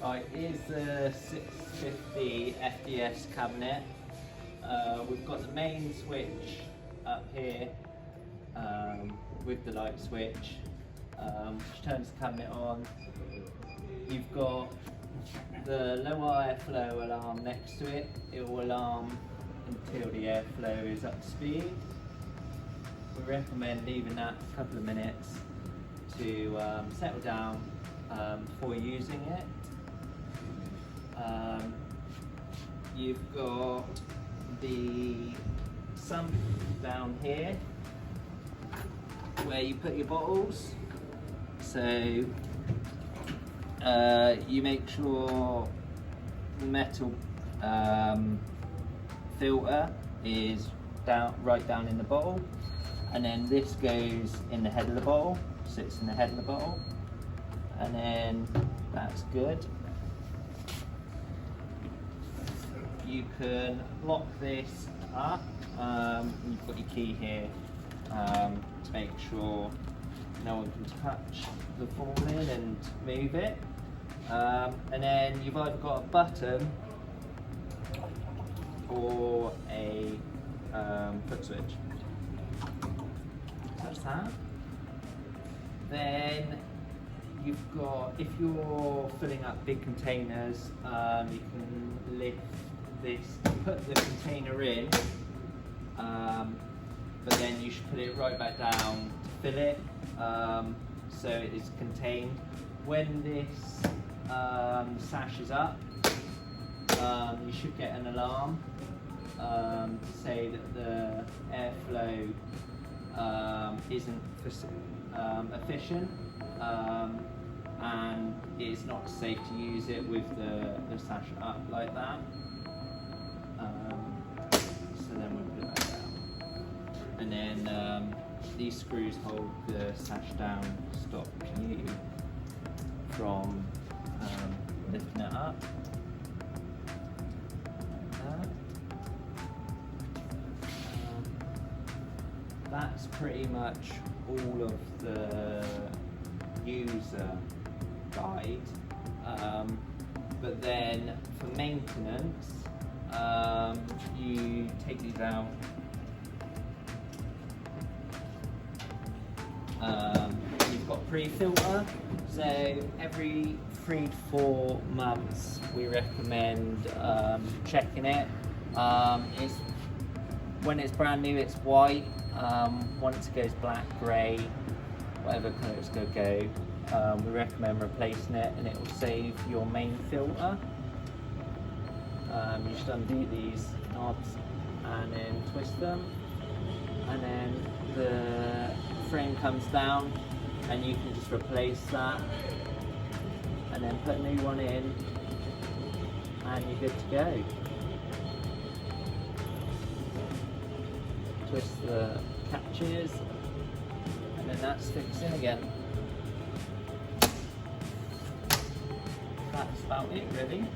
Right, here's the 650 FDS cabinet. We've got the main switch up here with the light switch, which turns the cabinet on. You've got the low airflow alarm next to it. It will alarm until the airflow is up to speed. We recommend leaving that a couple of minutes to settle down before using it. You've got the sump down here where you put your bottles. So you make sure the metal filter is right down in the bottle, and then this goes in the head of the bottle, sits in the head of the bottle, and then that's good. You can lock this up. You've got your key here to make sure no one can touch the Formalin and move it. And then you've either got a button or a foot switch. That's that. Then you've got, if you're filling up big containers, you can lift this, put the container in, but then you should put it right back down to fill it, so it is contained. When this sash is up, you should get an alarm to say that the airflow isn't efficient, and it's not safe to use it with the sash up like that. So then we'll put it back down. And then these screws hold the sash down to stop you from lifting it up. Like that. That's pretty much all of the user guide. But then for maintenance, you take these out. You've got pre-filter, so every 3 to 4 months we recommend checking it. When it's brand new, it's white. Once it goes black, grey, whatever colour it's going to go, we recommend replacing it, and it will save your main filter. You should undo these knobs and then twist them, and then the frame comes down and you can just replace that and then put a new one in and you're good to go. Twist the catches and then that sticks in again. That's about it really.